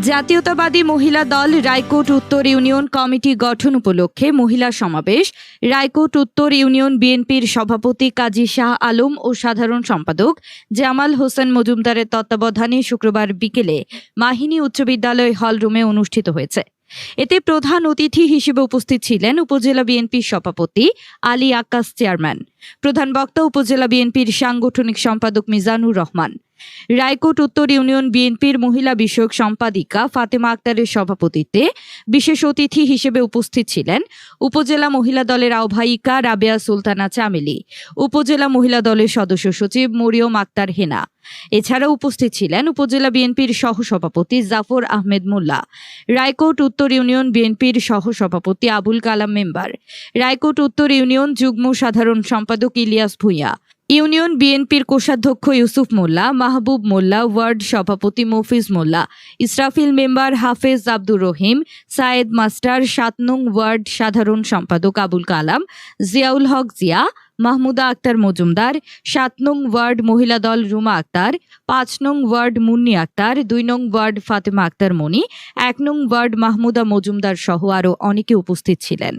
জাতীয়তাবাদী মহিলা দল রায়কোট উত্তর ইউনিয়ন কমিটি গঠন উপলক্ষে মহিলা সমাবেশ। রায়কোট উত্তর ইউনিয়ন বিএনপির সভাপতি কাজী শাহ আলম ও সাধারণ সম্পাদক জামাল হোসেন মজুমদারের তত্ত্বাবধানে শুক্রবার বিকেলে মাহিনী উচ্চ বিদ্যালয় হলরুমে অনুষ্ঠিত হয়েছে। এতে প্রধান অতিথি হিসেবে উপস্থিত ছিলেন উপজেলা বিএনপির সভাপতি আলী আক্কাস চেয়ারম্যান। প্রধান বক্তা উপজেলা বিএনপির সাংগঠনিক সম্পাদক মিজানুর রহমান। রায়কোট উত্তর ইউনিয়ন বিএনপির মহিলা বিষয়ক সম্পাদিকা ফাতেমা আক্তারের সভাপতিত্বে বিশেষ অতিথি হিসেবে উপস্থিত ছিলেন উপজেলা মহিলা দলের আহ্বায়িকা রাবেয়া সুলতানা চামেলি, উপজেলা মহিলা দলের সদস্য সচিব মরিয়ম আক্তার হেনা। এছাড়া উপস্থিত ছিলেন উপজেলা বিএনপির সহসভাপতি জাফর আহমেদ মোল্লা, রায়কোট উত্তর ইউনিয়ন বিএনপির সহসভাপতি আবুল কালাম মেম্বার, রায়কোট উত্তর ইউনিয়ন যুগ্ম সাধারণ সম্পাদক ইলিয়াস ভূঁইয়া, ইউনিয়ন বিএনপির কোষাধ্যক্ষ ইউসুফ মোল্লা, মাহবুব মোল্লা, ওয়ার্ড সভাপতি মফিজ মোল্লা, ইসরাফিল মেম্বার হাফেজ আব্দুর রহিম, সায়েদ মাস্টার, ৭ নং ওয়ার্ড সাধারণ সম্পাদক আবুল কালাম, জিয়াউল হক জিয়া, মাহমুদা আক্তার মজুমদার, ৭ নং ওয়ার্ড মহিলা দল রুমা আক্তার, ৫ নং ওয়ার্ড মুন্নি আক্তার, ২ নং ওয়ার্ড ফাতেমা আক্তার মনি, ১ নং ওয়ার্ড মাহমুদা মজুমদার সহ আরও অনেকে উপস্থিত ছিলেন।